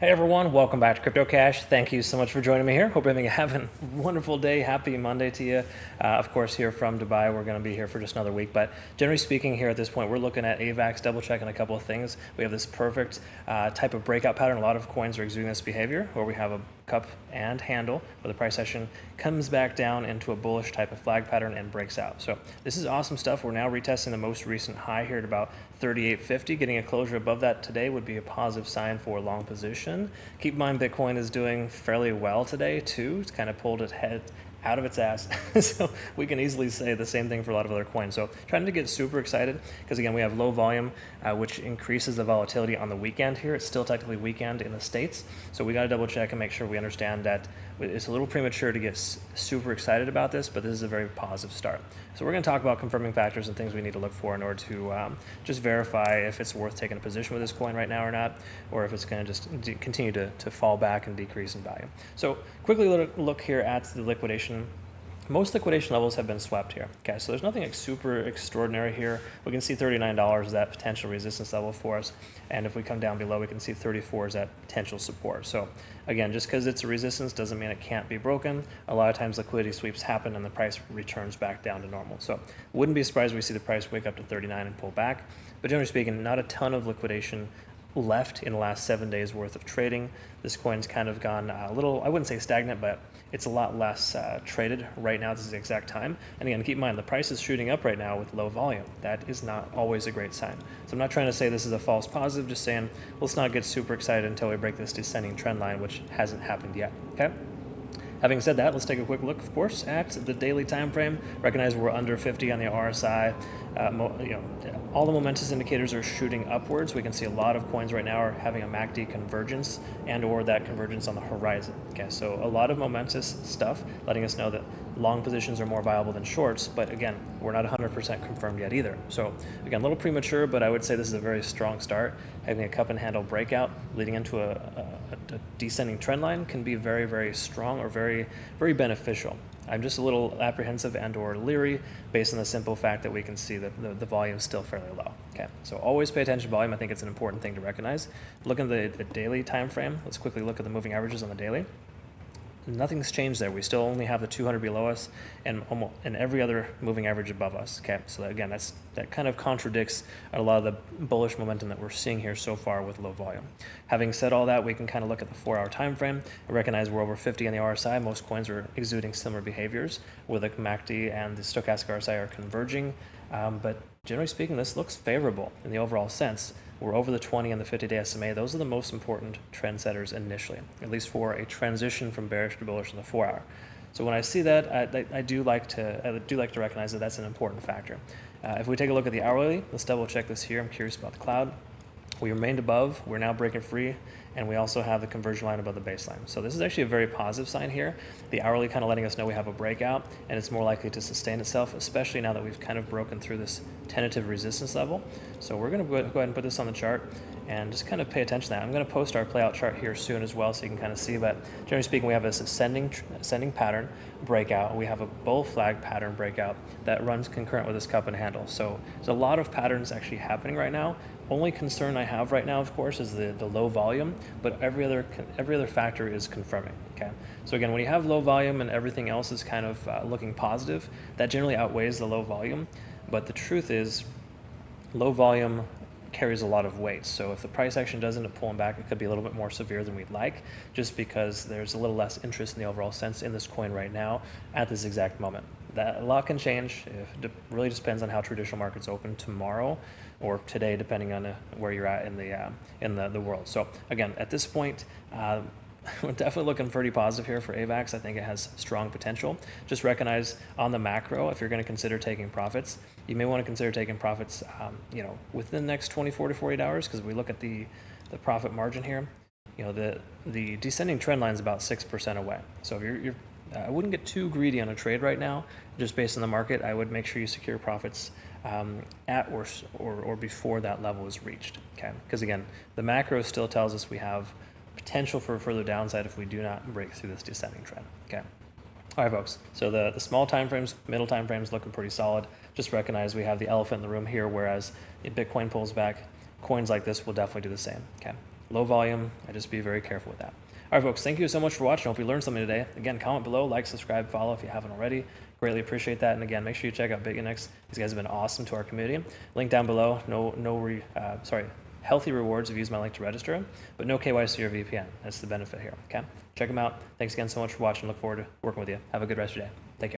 Hey everyone, welcome back to Crypto Cash. Thank you so much for joining me here. Hope you're having a wonderful day. Happy Monday to you. Of course, here from Dubai, we're going to be here for just another week. But generally speaking, here at this point, we're looking at AVAX, double checking a couple of things. We have this perfect type of breakout pattern. A lot of coins are exuding this behavior where we have a cup and handle where the price action comes back down into a bullish type of flag pattern and breaks out. So this is awesome stuff. We're now retesting the most recent high here at about 38.50. Getting a closure above that today would be a positive sign for a long position. Keep in mind Bitcoin is doing fairly well today too. It's kind of pulled its head out of its ass. So we can easily say the same thing for a lot of other coins. So trying to get super excited because again, we have low volume, which increases the volatility on the weekend here. It's still technically weekend in the States. So we got to double check and make sure we understand that it's a little premature to get super excited about this, but this is a very positive start. So we're going to talk about confirming factors and things we need to look for in order to just verify if it's worth taking a position with this coin right now or not, or if it's going to just continue to fall back and decrease in value. So quickly look here at the liquidation. Most liquidation levels have been swept here. Okay, so there's nothing super extraordinary here. We can see $39 as that potential resistance level for us. And if we come down below, we can see 34 as that potential support. So again, just because it's a resistance doesn't mean it can't be broken. A lot of times liquidity sweeps happen and the price returns back down to normal. So wouldn't be surprised if we see the price wake up to 39 and pull back. But generally speaking, not a ton of liquidation left in the last 7 days worth of trading. This coin's kind of gone a little, I wouldn't say stagnant, but it's a lot less traded right now. This is the exact time. And again, keep in mind, the price is shooting up right now with low volume. That is not always a great sign. So I'm not trying to say this is a false positive, just saying, let's not get super excited until we break this descending trend line, which hasn't happened yet, okay? Having said that, let's take a quick look, of course, at the daily time frame. Recognize we're under 50 on the RSI. All the momentous indicators are shooting upwards. We can see a lot of coins right now are having a MACD convergence and or that convergence on the horizon. Okay, so a lot of momentous stuff letting us know that long positions are more viable than shorts, but again, we're not 100% confirmed yet either. So again, a little premature, but I would say this is a very strong start. Having a cup and handle breakout leading into a descending trend line can be very, very strong or very, very beneficial. I'm just a little apprehensive and or leery based on the simple fact that we can see that the volume is still fairly low. Okay, so always pay attention to volume. I think it's an important thing to recognize. Looking at the daily time frame, let's quickly look at the moving averages on the daily. Nothing's changed there. We still only have the 200 below us and every other moving average above us. Okay, so again, that kind of contradicts a lot of the bullish momentum that we're seeing here so far with low volume. Having said all that, we can kind of look at the 4-hour time frame and recognize we're over 50 on the RSI. Most coins are exuding similar behaviors where the MACD and the stochastic RSI are converging, but generally speaking, this looks favorable in the overall sense. We're over the 20 and the 50-day SMA. Those are the most important trend setters initially, at least for a transition from bearish to bullish in the 4-hour. So when I see that, I do like to recognize that that's an important factor. If we take a look at the hourly, let's double check this here. I'm curious about the cloud. We remained above. We're now breaking free, and we also have the conversion line above the baseline. So this is actually a very positive sign here. The hourly kind of letting us know we have a breakout, and it's more likely to sustain itself, especially now that we've kind of broken through this tentative resistance level. So we're going to go ahead and put this on the chart and just kind of pay attention to that. I'm going to post our playout chart here soon as well so you can kind of see, but generally speaking, we have this ascending pattern breakout. We have a bull flag pattern breakout that runs concurrent with this cup and handle. So there's a lot of patterns actually happening right now. Only concern I have right now, of course, is the low volume, but every other factor is confirming. Okay, so again, when you have low volume and everything else is kind of looking positive, that generally outweighs the low volume. But the truth is, low volume carries a lot of weight. So if the price action does end up pulling back, it could be a little bit more severe than we'd like, just because there's a little less interest in the overall sense in this coin right now at this exact moment. That a lot can change. It really just depends on how traditional markets open tomorrow or today, depending on where you're at in the world. So again, at this point, we're definitely looking pretty positive here for AVAX. I think it has strong potential. Just recognize on the macro, if you're going to consider taking profits, you may want to consider taking profits, within the next 24 to 48 hours, because we look at the profit margin here. The descending trend line is about 6% away. So if I wouldn't get too greedy on a trade right now, just based on the market. I would make sure you secure profits at or before that level is reached. Okay, because again, the macro still tells us we have potential for further downside if we do not break through this descending trend. Okay. All right, folks. So the small time frames, middle time frames looking pretty solid. Just recognize we have the elephant in the room here, whereas if Bitcoin pulls back, coins like this will definitely do the same. Okay. low volume. I just be very careful with that. All right, folks, thank you so much for watching. I hope you learned something today. Again, comment below, like, subscribe, follow if you haven't already. Greatly appreciate that. And again, make sure you check out Bitunix. These guys have been awesome to our community. Link down below. Healthy rewards if you use my link to register, but no KYC or VPN. That's the benefit here. Okay, check them out. Thanks again so much for watching. Look forward to working with you. Have a good rest of your day. Take care.